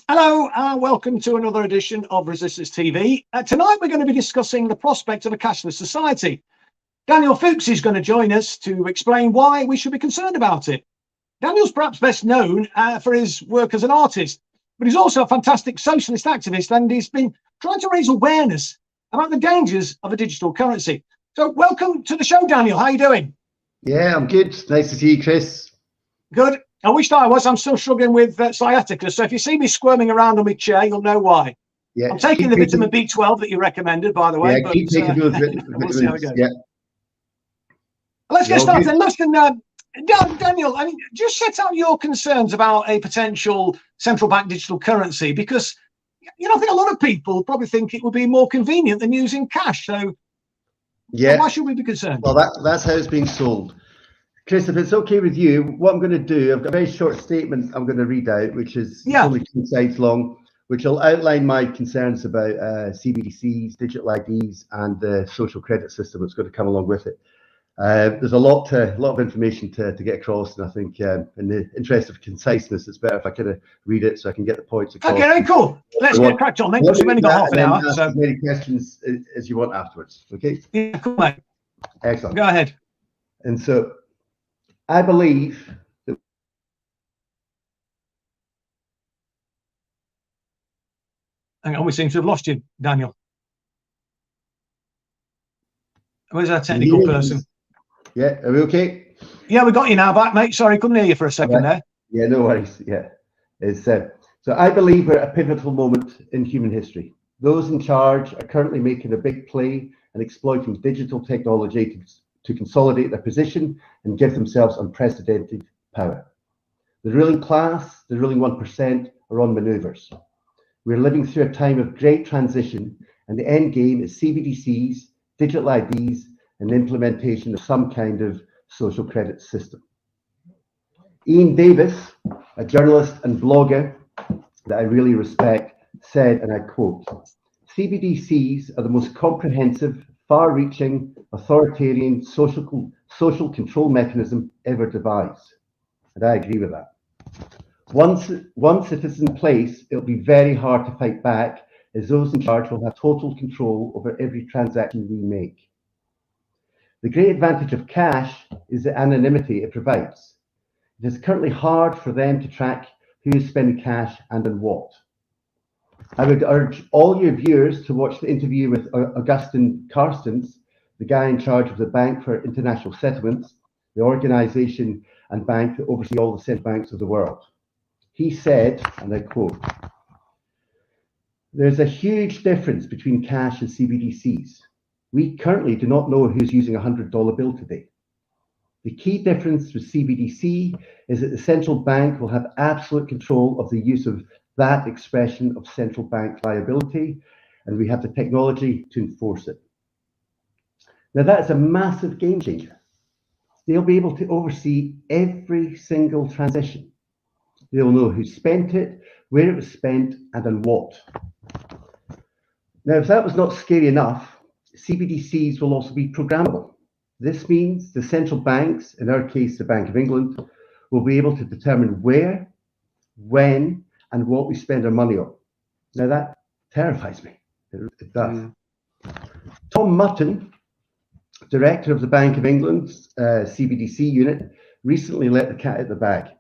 Hello and welcome to another edition of Resistors TV. Tonight we're going to be discussing the prospect of a cashless society. Daniel Fooks is going to join us to explain why we should be concerned about it. Daniel's perhaps best known for his work as an artist, but he's also a fantastic socialist activist, and he's been trying to raise awareness about the dangers of a digital currency. So welcome to the show, Daniel. How are you doing? Yeah, I'm good. Nice to see you, Chris. Good. I wish I was. I'm still struggling with sciatica, so if you see me squirming around on my chair, you'll know why. Yeah, I'm taking the vitamin B12 that you recommended, by the way. Yeah, but, keep taking those we'll see how it goes. Yeah. Let's get started. Listen, Daniel, I mean, just set out your concerns about a potential central bank digital currency, because I think a lot of people probably think it would be more convenient than using cash. So, why should we be concerned? Well, that's how it's being sold. Chris, if it's okay with you, what I'm going to do, I've got a very short statement I'm going to read out, which is only 2 slides long, which will outline my concerns about CBDCs, digital IDs, and the social credit system that's going to come along with it. There's a lot of information to get across, and I think in the interest of conciseness, it's better if I kind of read it so I can get the points across. Okay, very cool. Let's get cracked on then, because we've only got half an hour. So as many questions as you want afterwards. Okay. Yeah, cool, mate. Excellent. Go ahead. And so, I believe that hang on, we seem to have lost you, Daniel. Where's our technical person? Yeah, are we okay? Yeah, we got you now back, mate. Sorry, couldn't hear you for a second there. Yeah, no worries. Yeah, it's so I believe we're at a pivotal moment in human history. Those in charge are currently making a big play and exploiting digital technology to consolidate their position and give themselves unprecedented power. The ruling class, the ruling 1%, are on manoeuvres. We're living through a time of great transition, and the end game is CBDCs, digital IDs, and the implementation of some kind of social credit system. Ian Davis, a journalist and blogger that I really respect, said, and I quote, "CBDCs are the most comprehensive, far-reaching, authoritarian social control mechanism ever devised." And I agree with that. Once it is in place, it'll be very hard to fight back, as those in charge will have total control over every transaction we make. The great advantage of cash is the anonymity it provides. It is currently hard for them to track who is spending cash and on what. I would urge all your viewers to watch the interview with Augustin Carstens, the guy in charge of the Bank for International Settlements, the organization and bank that oversee all the central banks of the world. He said, and I quote, "There's a huge difference between cash and CBDCs. We currently do not know who's using a $100 bill today. The key difference with CBDC is that the central bank will have absolute control of the use of that expression of central bank liability, and we have the technology to enforce it." Now, that is a massive game changer. They'll be able to oversee every single transaction. They'll know who spent it, where it was spent, and on what. Now, if that was not scary enough, CBDCs will also be programmable. This means the central banks, in our case, the Bank of England, will be able to determine where, when, and what we spend our money on. Now, that terrifies me. It does. Tom Mutton, director of the Bank of England's CBDC unit, recently let the cat out of the bag.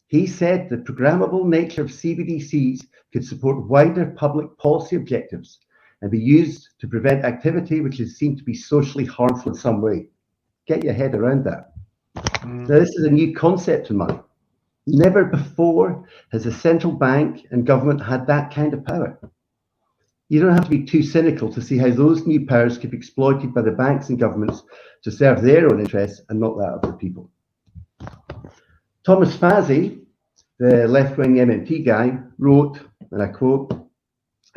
He said the programmable nature of CBDCs could support wider public policy objectives and be used to prevent activity which is seen to be socially harmful in some way. Get your head around that. Now, this is a new concept in money. Never before has a central bank and government had that kind of power. You don't have to be too cynical to see how those new powers could be exploited by the banks and governments to serve their own interests and not that of the people. Thomas Fazzi, the left-wing MMT guy, wrote, and I quote,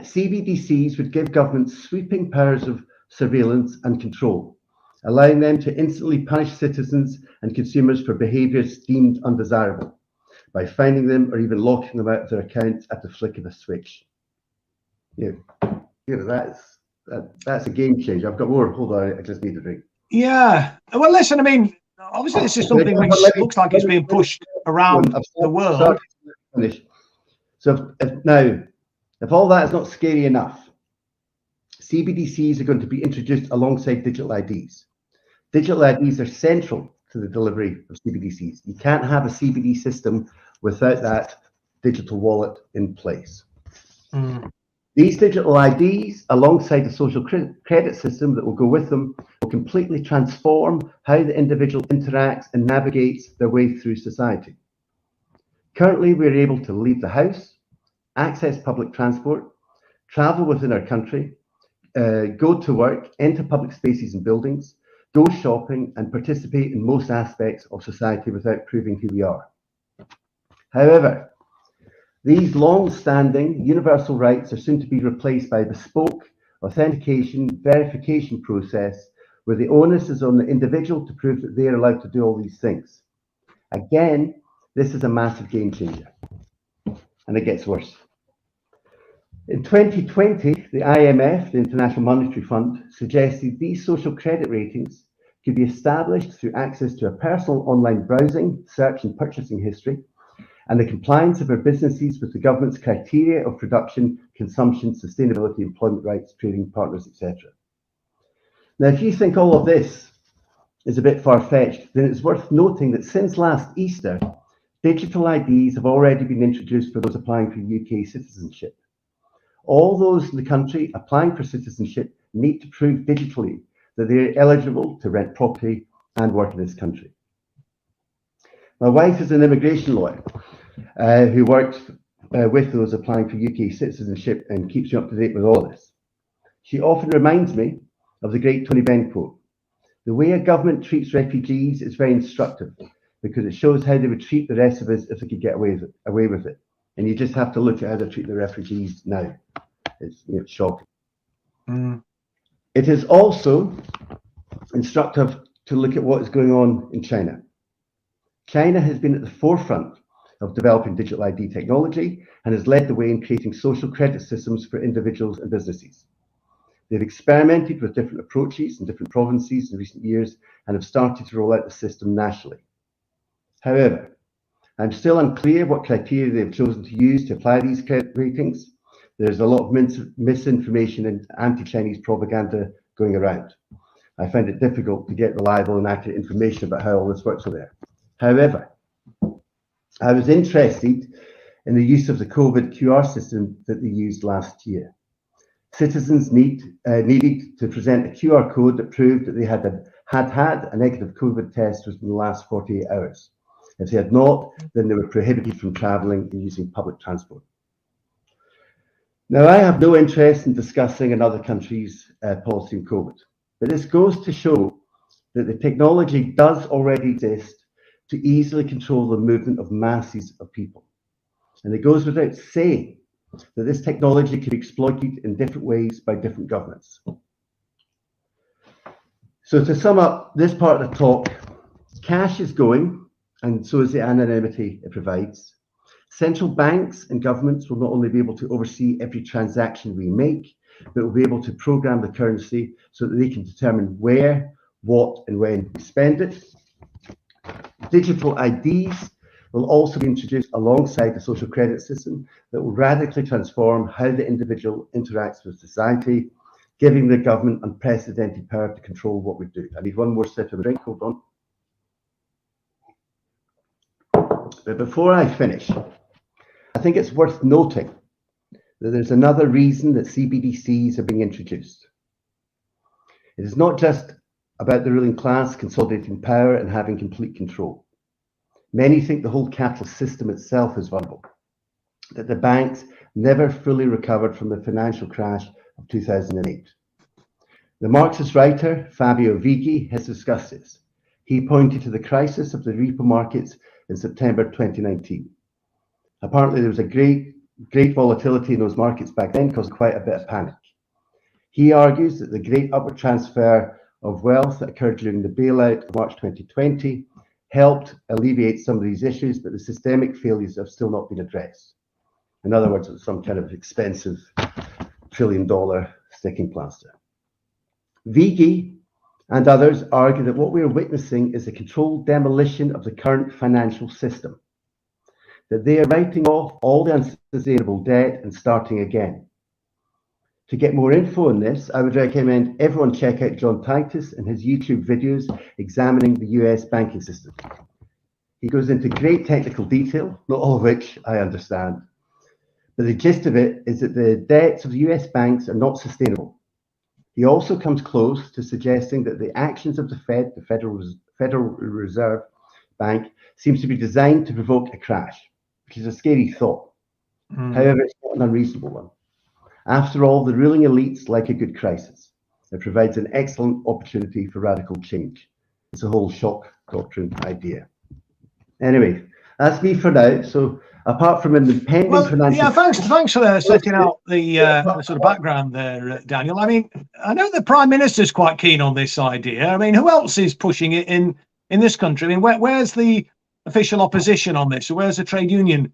"CBDCs would give governments sweeping powers of surveillance and control, allowing them to instantly punish citizens and consumers for behaviours deemed undesirable by fining them or even locking them out of their accounts at the flick of a switch." That's a game changer. I've got more. Hold on, I just need a drink. Yeah. Well, listen, I mean, obviously this is something which looks like it's being pushed around the world. So if all that is not scary enough, CBDCs are going to be introduced alongside digital IDs. Digital IDs are central to the delivery of CBDCs. You can't have a CBD system without that digital wallet in place. These digital IDs, alongside the social credit system that will go with them, will completely transform how the individual interacts and navigates their way through society. Currently, we're able to leave the house, access public transport, travel within our country, go to work, enter public spaces and buildings, go shopping, and participate in most aspects of society without proving who we are. However, these long-standing universal rights are soon to be replaced by a bespoke authentication verification process where the onus is on the individual to prove that they are allowed to do all these things. Again, this is a massive game changer, and it gets worse. In 2020, the IMF, the International Monetary Fund, suggested these social credit ratings could be established through access to a personal online browsing, search and purchasing history, and the compliance of our businesses with the government's criteria of production, consumption, sustainability, employment rights, trading partners, etc. Now, if you think all of this is a bit far-fetched, then it's worth noting that since last Easter, digital IDs have already been introduced for those applying for UK citizenship. All those in the country applying for citizenship need to prove digitally that they're eligible to rent property and work in this country. My wife is an immigration lawyer who works with those applying for UK citizenship and keeps me up to date with all this. She often reminds me of the great Tony Benn quote. The way a government treats refugees is very instructive because it shows how they would treat the rest of us if they could get away with it. And you just have to look at how they're treating the refugees now. It's shocking. It is also instructive to look at what is going on in China. China has been at the forefront of developing digital ID technology and has led the way in creating social credit systems for individuals and businesses. They've experimented with different approaches in different provinces in recent years and have started to roll out the system nationally. However, I'm still unclear what criteria they've chosen to use to apply these credit ratings. There's a lot of misinformation and anti-Chinese propaganda going around. I find it difficult to get reliable and accurate information about how all this works over there. However, I was interested in the use of the COVID QR system that they used last year. Citizens needed to present a QR code that proved that they had a negative COVID test within the last 48 hours. If they had not, then they were prohibited from travelling and using public transport. Now, I have no interest in discussing another country's policy on COVID, but this goes to show that the technology does already exist to easily control the movement of masses of people. And it goes without saying that this technology can be exploited in different ways by different governments. So to sum up this part of the talk, cash is going, and so is the anonymity it provides. Central banks and governments will not only be able to oversee every transaction we make, but will be able to program the currency so that they can determine where, what, and when we spend it. Digital IDs will also be introduced alongside the social credit system that will radically transform how the individual interacts with society, giving the government unprecedented power to control what we do. I need one more sip of a drink, hold on. But before I finish, I think it's worth noting that there's another reason that CBDCs are being introduced. It is not just about the ruling class consolidating power and having complete control. Many think the whole capitalist system itself is vulnerable, that the banks never fully recovered from the financial crash of 2008. The Marxist writer Fabio Vighi has discussed this. He pointed to the crisis of the repo markets in September 2019. Apparently, there was a great volatility in those markets back then, causing quite a bit of panic. He argues that the great upward transfer of wealth that occurred during the bailout of March 2020 helped alleviate some of these issues, but the systemic failures have still not been addressed. In other words, it's some kind of expensive trillion-dollar sticking plaster. Vighi and others argue that what we are witnessing is a controlled demolition of the current financial system. that they are writing off all the unsustainable debt and starting again. To get more info on this, I would recommend everyone check out John Titus and his YouTube videos examining the US banking system. He goes into great technical detail, not all of which I understand. But the gist of it is that the debts of the US banks are not sustainable. He also comes close to suggesting that the actions of the Fed, the Federal Reserve Bank, seems to be designed to provoke a crash, which is a scary thought. However, it's not an unreasonable one. After all, the ruling elites like a good crisis. It provides an excellent opportunity for radical change. It's a whole shock doctrine idea. Anyway, that's me for now. So apart from an impending financial... Yeah, thanks for setting out the sort of background there, Daniel. I mean, I know the Prime Minister's quite keen on this idea. I mean, who else is pushing it in this country? I mean, where's the official opposition on this? Where's the trade union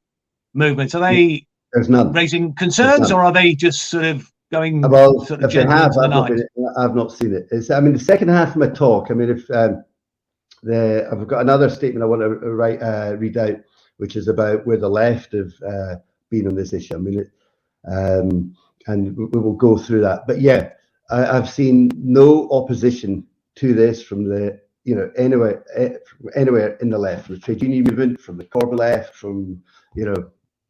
movement? Are they There's none. Raising concerns, or are they just sort of going well, sort of if they have, the I've not seen it. I mean, the second half of my talk, I mean, if I've got another statement I want to read out, which is about where the left have been on this issue. I mean, and we will go through that. But yeah, I've seen no opposition to this from the, anywhere in the left, from the trade union movement, from the Corbyn left, from,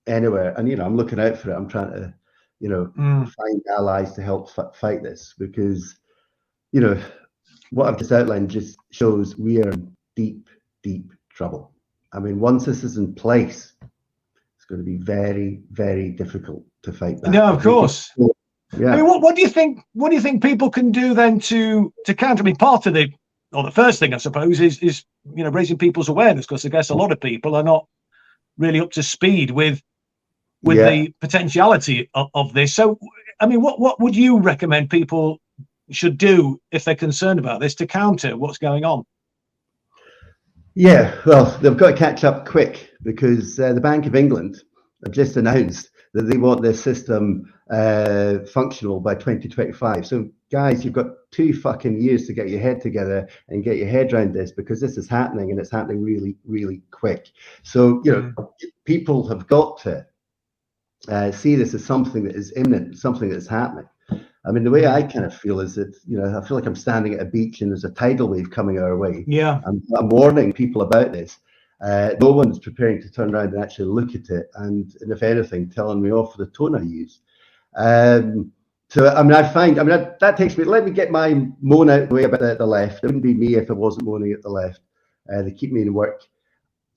anywhere. And, I'm looking out for it. I'm trying to, find allies to help fight this, because, what I've just outlined just shows we are in deep, deep trouble. I mean, once this is in place, it's going to be very, very difficult to fight back. No, of course. Yeah. I mean, what do you think? What do you think people can do then to counter? I mean, part of the first thing, I suppose, is raising people's awareness, because I guess a lot of people are not really up to speed with the potentiality of this. So, I mean, what would you recommend people should do if they're concerned about this to counter what's going on? Yeah, well, they've got to catch up quick, because the Bank of England have just announced that they want their system functional by 2025. So, guys, you've got 2 fucking years to get your head together and get your head around this, because this is happening, and it's happening really, really quick. So, people have got to see this as something that is imminent, something that's happening. I mean, the way I kind of feel is that, I feel like I'm standing at a beach and there's a tidal wave coming our way. Yeah. I'm warning people about this. No one's preparing to turn around and actually look at it, and if anything, telling me off for the tone I use. So, I mean, that takes me, let me get my moan out of the way about the left. It wouldn't be me if I wasn't moaning at the left. They keep me in work.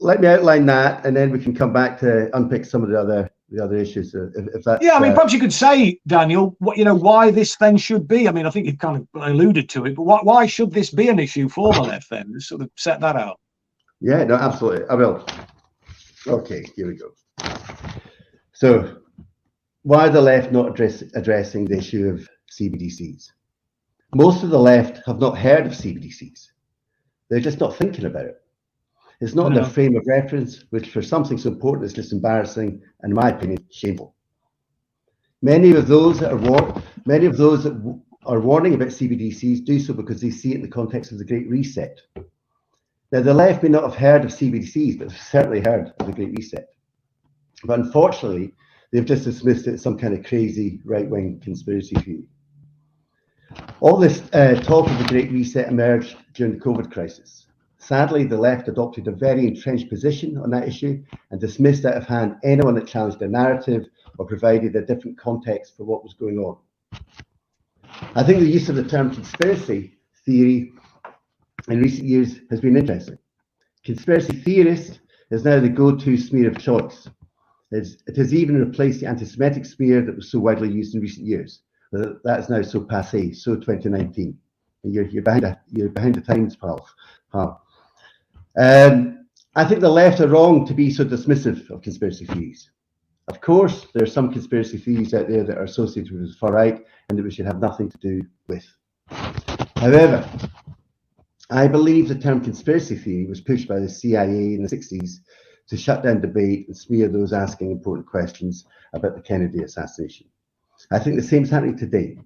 Let me outline that, and then we can come back to unpick some of the other issues. If that's, I mean, perhaps you could say, Daniel, why this then should be. I mean, I think you've kind of alluded to it, but why should this be an issue for the left then? Just sort of set that out. Yeah, no, absolutely. I will. Okay, here we go. So, why are the left not addressing the issue of CBDCs? Most of the left have not heard of CBDCs. They're just not thinking about it. It's not their frame of reference, which for something so important is just embarrassing and, in my opinion, shameful. Many of those that are warning about CBDCs do so because they see it in the context of the Great Reset. Now, the left may not have heard of CBDCs, but they've certainly heard of the Great Reset. But unfortunately, they've just dismissed it as some kind of crazy right-wing conspiracy theory. All this talk of the Great Reset emerged during the COVID crisis. Sadly, the left adopted a very entrenched position on that issue and dismissed out of hand anyone that challenged their narrative or provided a different context for what was going on. I think the use of the term conspiracy theory in recent years has been interesting. Conspiracy theorist is now the go-to smear of choice. It has even replaced the anti-Semitic smear that was so widely used in recent years. That is now so passé, so 2019. And you're behind the times, pal. I think the left are wrong to be so dismissive of conspiracy theories. Of course, there are some conspiracy theories out there that are associated with the far right and that we should have nothing to do with. However, I believe the term conspiracy theory was pushed by the CIA in the 60s to shut down debate and smear those asking important questions about the Kennedy assassination. I think the same is happening today.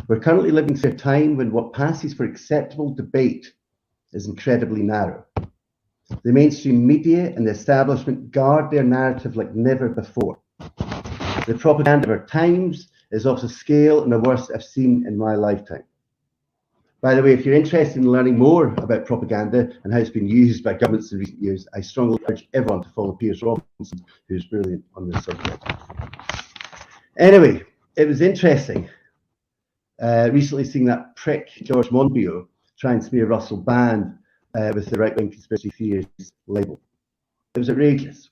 We're currently living through a time when what passes for acceptable debate is incredibly narrow. The mainstream media and the establishment guard their narrative like never before. The propaganda of our times is of a scale and the worst I've seen in my lifetime. By the way, if you're interested in learning more about propaganda and how it's been used by governments in recent years, I strongly urge everyone to follow Piers Robinson, who's brilliant on this subject. Anyway, it was interesting recently seeing that prick George Monbiot try and smear Russell Brand with the right-wing conspiracy theories label. It was outrageous.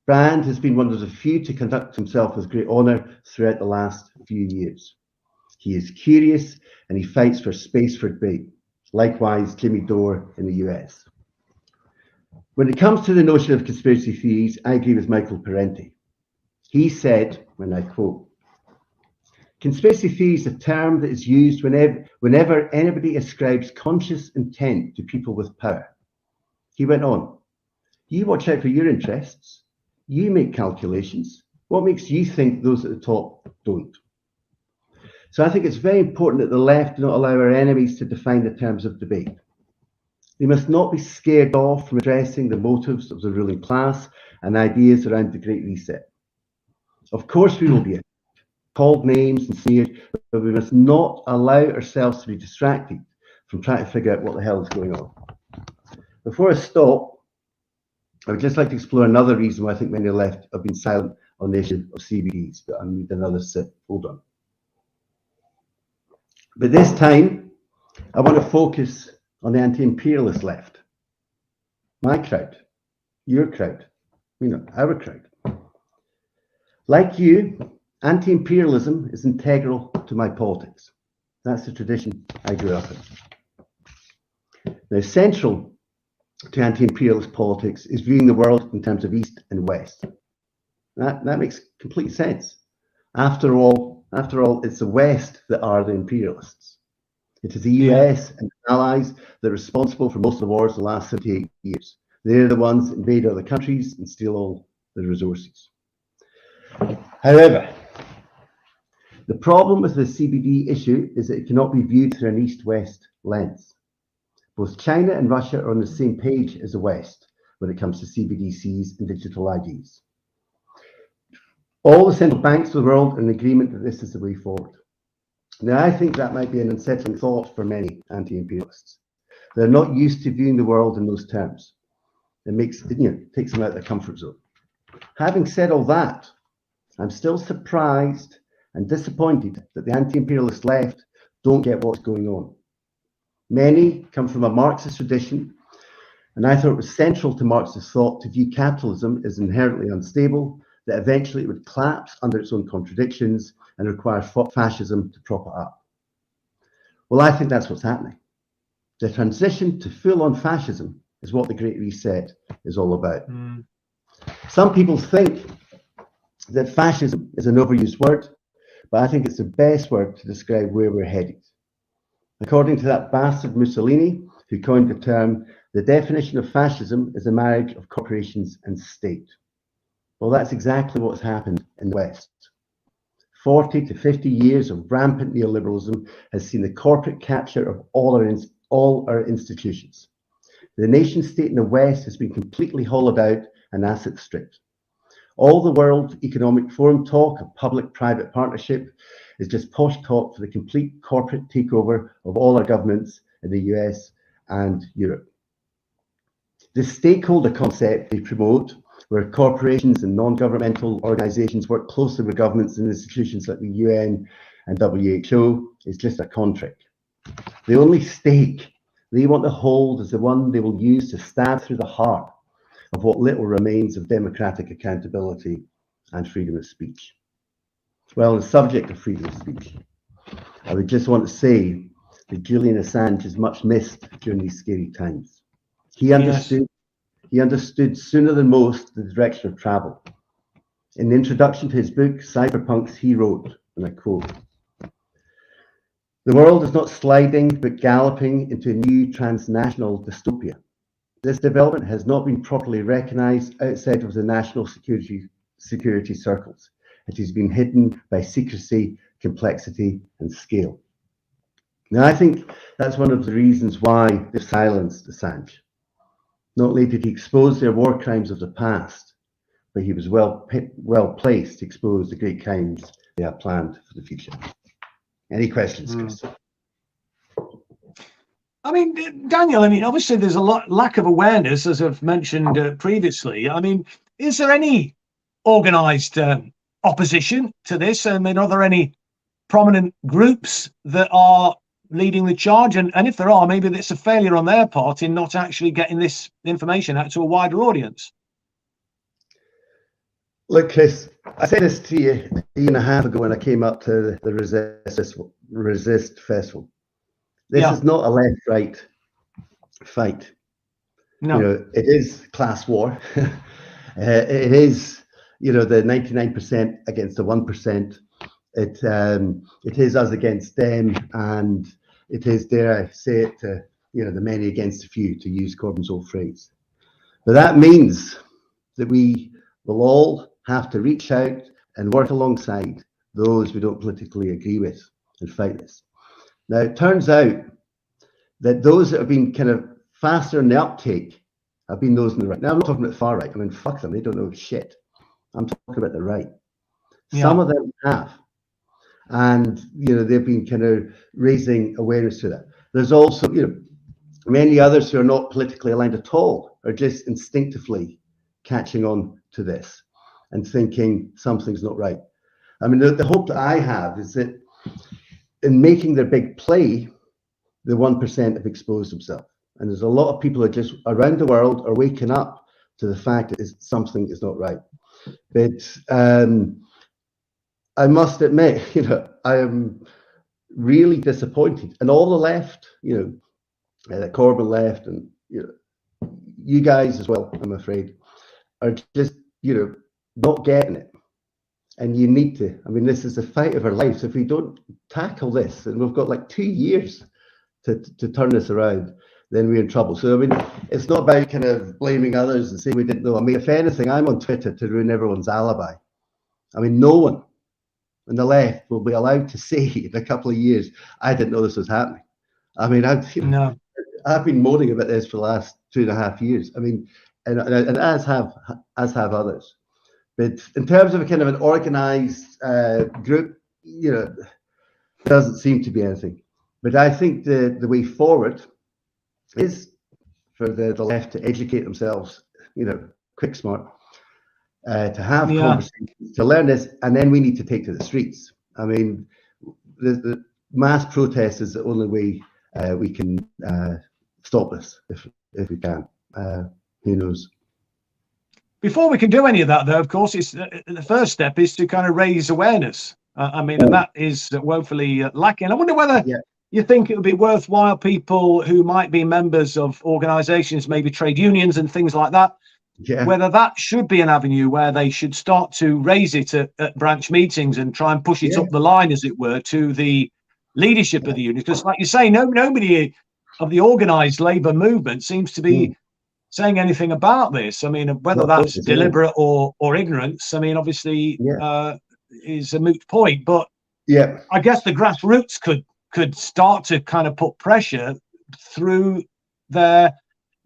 Brand has been one of the few to conduct himself with great honour throughout the last few years. He is curious and he fights for space for debate. Likewise, Jimmy Dore in the US. When it comes to the notion of conspiracy theories, I agree with Michael Parenti. He said, when I quote, "Conspiracy theory is a term that is used whenever anybody ascribes conscious intent to people with power." He went on, "You watch out for your interests. You make calculations. What makes you think those at the top don't?" So I think it's very important that the left do not allow our enemies to define the terms of debate. They must not be scared off from addressing the motives of the ruling class and ideas around the Great Reset. Of course we will be called names and sneered, but we must not allow ourselves to be distracted from trying to figure out what the hell is going on. Before I stop, I would just like to explore another reason why I think many on the left have been silent on the issue of CBDs, but I need another sip. Hold on. But this time, I want to focus on the anti-imperialist left. My crowd, your crowd, our crowd. Like you, anti-imperialism is integral to my politics. That's the tradition I grew up in. Now, central to anti-imperialist politics is viewing the world in terms of East and West. That makes complete sense. After all, it's the West that are the imperialists. It is the US and allies that are responsible for most of the wars of the last 78 years. They're the ones that invade other countries and steal all the resources. However, the problem with the CBD issue is that it cannot be viewed through an East-West lens. Both China and Russia are on the same page as the West when it comes to CBDCs and digital IDs. All the central banks of the world are in agreement that this is the way forward. Now, I think that might be an unsettling thought for many anti-imperialists. They're not used to viewing the world in those terms. It takes them out of their comfort zone. Having said all that, I'm still surprised and disappointed that the anti-imperialist left don't get what's going on. Many come from a Marxist tradition, and I thought it was central to Marxist thought to view capitalism as inherently unstable, that eventually it would collapse under its own contradictions and require fascism to prop it up. Well, I think that's what's happening. The transition to full-on fascism is what the Great Reset is all about. Some people think that fascism is an overused word, but I think it's the best word to describe where we're headed. According to that bastard Mussolini, who coined the term, the definition of fascism is a marriage of corporations and state. Well, that's exactly what's happened in the West. 40 to 50 years of rampant neoliberalism has seen the corporate capture of all our institutions. The nation state in the West has been completely hollowed out and asset stripped. All the World Economic Forum talk of public-private partnership is just posh talk for the complete corporate takeover of all our governments in the US and Europe. The stakeholder concept they promote, where corporations and non-governmental organizations work closely with governments and institutions like the UN and WHO, is just a con trick. The only stake they want to hold is the one they will use to stab through the heart of what little remains of democratic accountability and freedom of speech. Well, on the subject of freedom of speech, I would just want to say that Julian Assange is much missed during these scary times. He understood sooner than most the direction of travel. In the introduction to his book, Cyberpunks, he wrote, and I quote, "The world is not sliding, but galloping into a new transnational dystopia. This development has not been properly recognized outside of the national security circles. It has been hidden by secrecy, complexity, and scale." Now, I think that's one of the reasons why they've silenced Assange. Not only did he expose their war crimes of the past, but he was well placed to expose the great crimes they have planned for the future. Any questions, Chris? I mean, Daniel, I mean, obviously there's a lack of awareness, as I've mentioned previously. I mean, is there any organised opposition to this? I mean, are there any prominent groups that are leading the charge? And if there are, maybe it's a failure on their part in not actually getting this information out to a wider audience. Look, Chris, I said this to you a year and a half ago when I came up to the Resist Festival. This is not a left-right fight. No. You know, it is class war. It is, you know, the 99% against the 1%. It is us against them, and it is, dare I say it, you know, the many against the few, to use Corbyn's old phrase. But that means that we will all have to reach out and work alongside those we don't politically agree with and fight this. Now, it turns out that those that have been kind of faster in the uptake have been those on the right. Now, I'm not talking about the far right. I mean, fuck them. They don't know shit. I'm talking about the right. Yeah. Some of them have. And, you know, they've been kind of raising awareness to that. There's also, you know, many others who are not politically aligned at all are just instinctively catching on to this and thinking something's not right. I mean, the hope that I have is that in making their big play, the 1% have exposed themselves. And there's a lot of people who are just around the world are waking up to the fact that something is not right. But I must admit, you know, I am really disappointed. And all the left, you know, the Corbyn left, and, you know, you guys as well, I'm afraid, are just, you know, not getting it. And you need to. I mean, this is the fight of our lives. If we don't tackle this, and we've got like 2 years to turn this around, then we're in trouble. So, I mean, it's not about kind of blaming others and saying we didn't know. I mean, if anything, I'm on Twitter to ruin everyone's alibi. I mean, no one on the left will be allowed to say in a couple of years, I didn't know this was happening. I mean, I've been moaning about this for the last 2.5 years. I mean, and as have others. But in terms of a kind of an organized group, you know, doesn't seem to be anything. But I think the way forward is for the left to educate themselves, you know, quick, smart, to have conversations, to learn this, and then we need to take to the streets. I mean, the mass protest is the only way we can stop this, if we can. Who knows? Before we can do any of that, though, of course, it's the first step is to kind of raise awareness. I mean, and that is woefully lacking. I wonder whether you think it would be worthwhile people who might be members of organisations, maybe trade unions and things like that, whether that should be an avenue where they should start to raise it at branch meetings and try and push it up the line, as it were, to the leadership of the union. Because, like you say, nobody of the organised labour movement seems to be saying anything about this. I mean, whether that's deliberate or ignorance, I mean, obviously is a moot point. But I guess the grassroots could start to kind of put pressure through their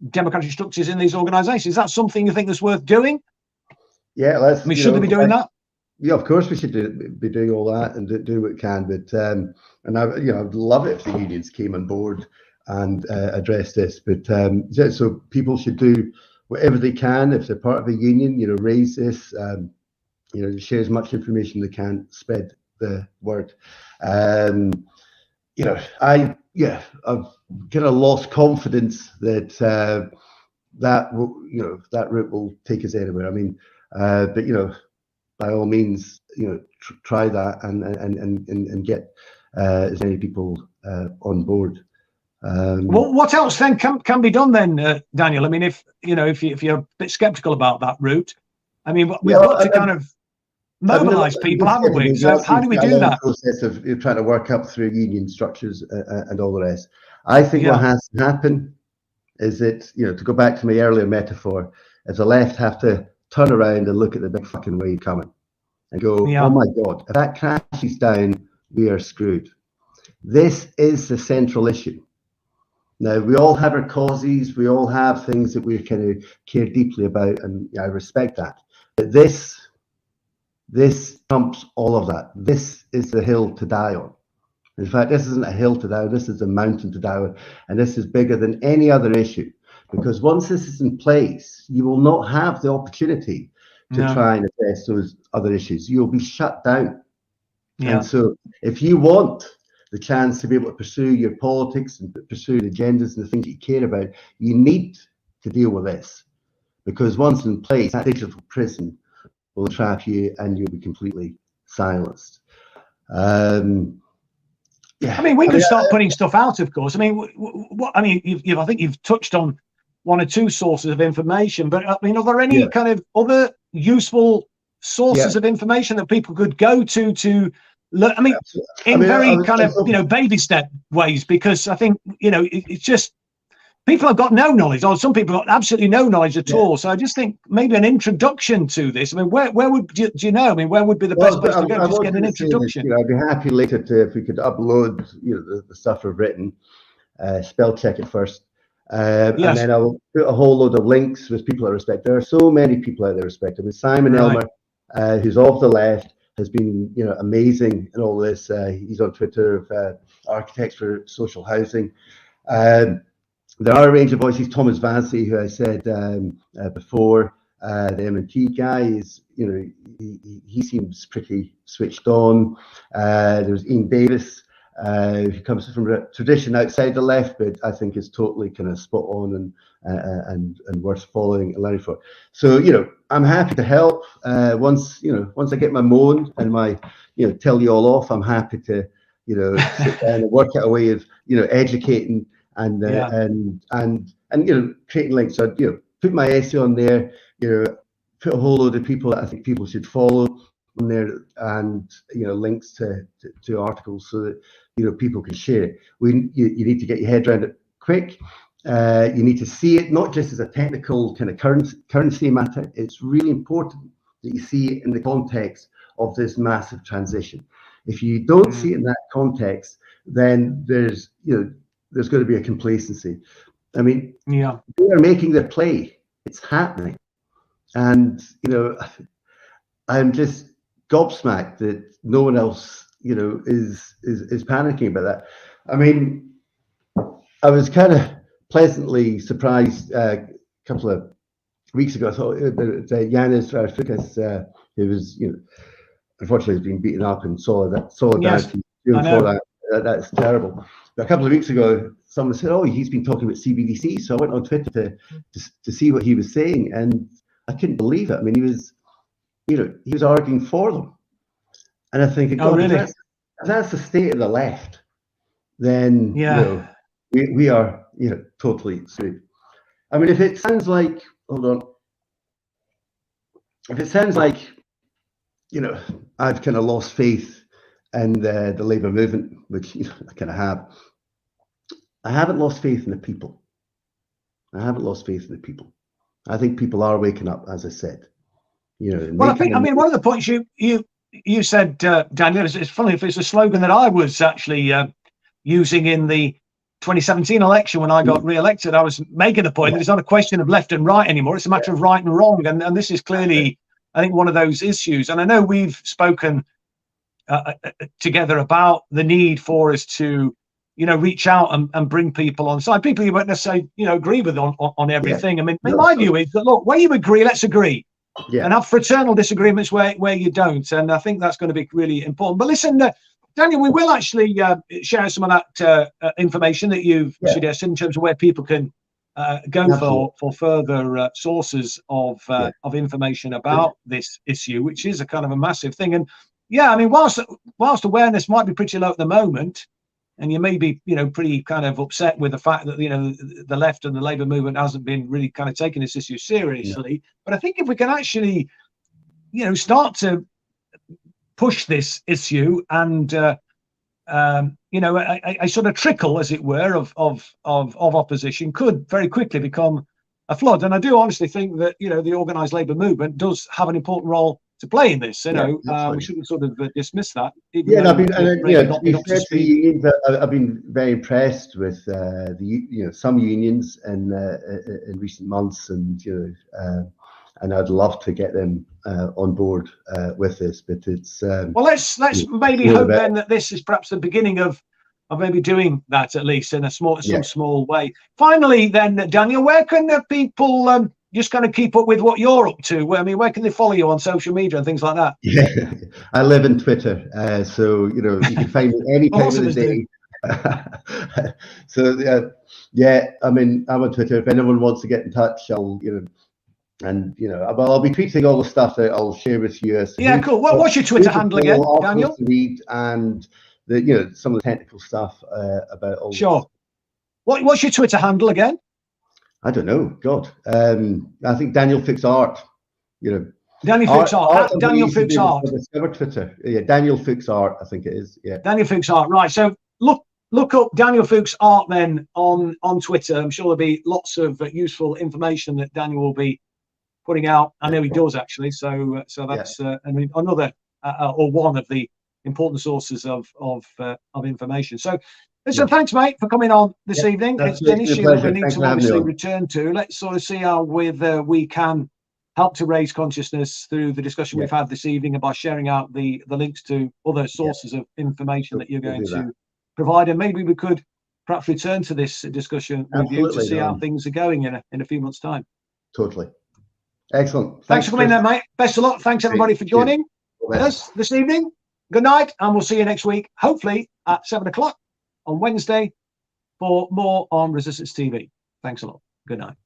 democratic structures in these organisations. Is that something you think is worth doing? Yeah, let's. I mean, should they be doing that? Yeah, of course we should be doing all that and do what we can. But and I'd love it if the unions came on board and address this. But so people should do whatever they can if they're part of a union. You know, raise this. You know, share as much information they can, spread the word. You know, I've kind of lost confidence that that route will take us anywhere. I mean, but you know, by all means, you know, try that and get as many people on board. Well, what else then can be done then, Daniel? I mean, if you're a bit sceptical about that route, I mean, we've got to kind of mobilise people, haven't we? So how do we do that? Process of trying to work up through union structures and all the rest. I think what has to happen is that, you know, to go back to my earlier metaphor, is the left have to turn around and look at the big fucking wave coming and go, oh my God, if that crashes down, we are screwed. This is the central issue. Now, we all have our causes, we all have things that we kind of care deeply about, and I respect that. But this trumps all of that. This is the hill to die on. In fact, this isn't a hill to die on, this is a mountain to die on, and this is bigger than any other issue. Because once this is in place, you will not have the opportunity to try and address those other issues. You'll be shut down. And so if you want the chance to be able to pursue your politics and pursue the agendas and the things that you care about, you need to deal with this. Because once in place, that digital prison will trap you and you'll be completely silenced. I mean, we could start putting stuff out, of course. I mean, I think you've touched on one or two sources of information, but I mean, are there any kind of other useful sources of information that people could go to learn? I mean, very kind of, baby step ways, because I think, it's just, people have got no knowledge, or some people have got absolutely no knowledge at all. So I just think maybe an introduction to this. I mean, where would do you know? I mean, where would be the best place to go? Just get an introduction. I'd be happy later if we could upload, the stuff we've written, spell check it first, and then I'll put a whole load of links with people I respect. There are so many people out there I respect. I mean, Simon Elmer, who's of the left, has been, amazing in all this. He's on Twitter of Architects for Social Housing. There are a range of voices. Thomas Vassey, who I said before, the M&T guy, is, he seems pretty switched on. There's Ian Davis, who comes from a tradition outside the left, but I think is totally kind of spot on and worth following and learning for. So, I'm happy to help. Once I get my moan and my, tell you all off, I'm happy to, sit down and work out a way of, educating and creating links. So put my essay on there, put a whole load of people that I think people should follow on there, and links to articles so that people can share it. You need to get your head around it quick. You need to see it not just as a technical kind of currency matter. It's really important that you see it in the context of this massive transition. If you don't see it in that context, then there's going to be a complacency. I mean, they are making their play. It's happening. And, I'm just gobsmacked that no one else, is panicking about that. I mean, I was kind of pleasantly surprised a couple of weeks ago. I thought Daniel Fooks, who was, unfortunately has been beaten up in solidarity. That's terrible. But a couple of weeks ago, someone said, "Oh, he's been talking about CBDC." So I went on Twitter to see what he was saying, and I couldn't believe it. I mean, he was arguing for them, and I think, if that's the state of the left, then we are totally screwed. I mean, if it sounds like I've kind of lost faith in the Labour movement, which I kind of have. I haven't lost faith in the people. I think people are waking up, as I said. Well, I mean, one of the points you said, Daniel, it's funny, if it's a slogan that I was actually using in the 2017 election when I got re-elected. I was making the point that it's not a question of left and right anymore. It's a matter of right and wrong, and this is clearly, I think, one of those issues. And I know we've spoken together about the need for us to, reach out and bring people on side, people you won't necessarily, agree with on everything. I mean, my view is that, look, where you agree, let's agree, and have fraternal disagreements where you don't. And I think that's going to be really important. But listen, Daniel, we will actually share some of that information that you've suggested in terms of where people can go for further sources of information about this issue, which is a kind of a massive thing. And I mean, whilst awareness might be pretty low at the moment, and you may be, pretty kind of upset with the fact that, the left and the Labour movement hasn't been really kind of taking this issue seriously. But I think if we can actually, start to push this issue and, a sort of trickle, as it were, of opposition could very quickly become a flood. And I do honestly think that, the organised Labour movement does have an important role to play in this. You Yeah, know, absolutely. we shouldn't sort of dismiss that. Even Yeah, and though I've been, they've and, really to not be been up to fair to the speed. unions, I've been very impressed with some unions in recent months, and and I'd love to get them on board with this. But it's Well, let's maybe hope then that this is perhaps the beginning of maybe doing that, at least in some small way. Finally, then, Daniel, where can people just kind of keep up with what you're up to? I mean, where can they follow you on social media and things like that? Yeah, I live in Twitter, so you can find me any time of the day. So I mean, I'm on Twitter. If anyone wants to get in touch, I'll I'll be tweeting all the stuff that I'll share with you. Yeah, cool. What's your Twitter handle again, Daniel? To read and some of the technical stuff about all. Sure. What's your Twitter handle again? I don't know. God, I think Daniel Fooks Art. Daniel Fooks Art. Daniel Fooks Art. Discover Twitter. Yeah, Daniel Fooks Art. I think it is. Yeah. Daniel Fooks Art. Right. So look up Daniel Fooks Art then on Twitter. I'm sure there'll be lots of useful information that Daniel will be putting out. I know he does actually. So that's I mean another or one of the important sources of information. So. Listen, thanks, mate, for coming on this evening. It's an issue that we need to obviously return to. Let's sort of see how we can help to raise consciousness through the discussion we've had this evening and by sharing out the links to other sources of information that you're going to provide. And maybe we could perhaps return to this discussion with you to see how things are going in a few months' time. Totally. Excellent. Thanks for coming there, mate. Best of luck. Thanks, everybody, for joining us this evening. Good night, and we'll see you next week, hopefully at 7 o'clock. On Wednesday for more on Resistors TV. Thanks a lot. Good night.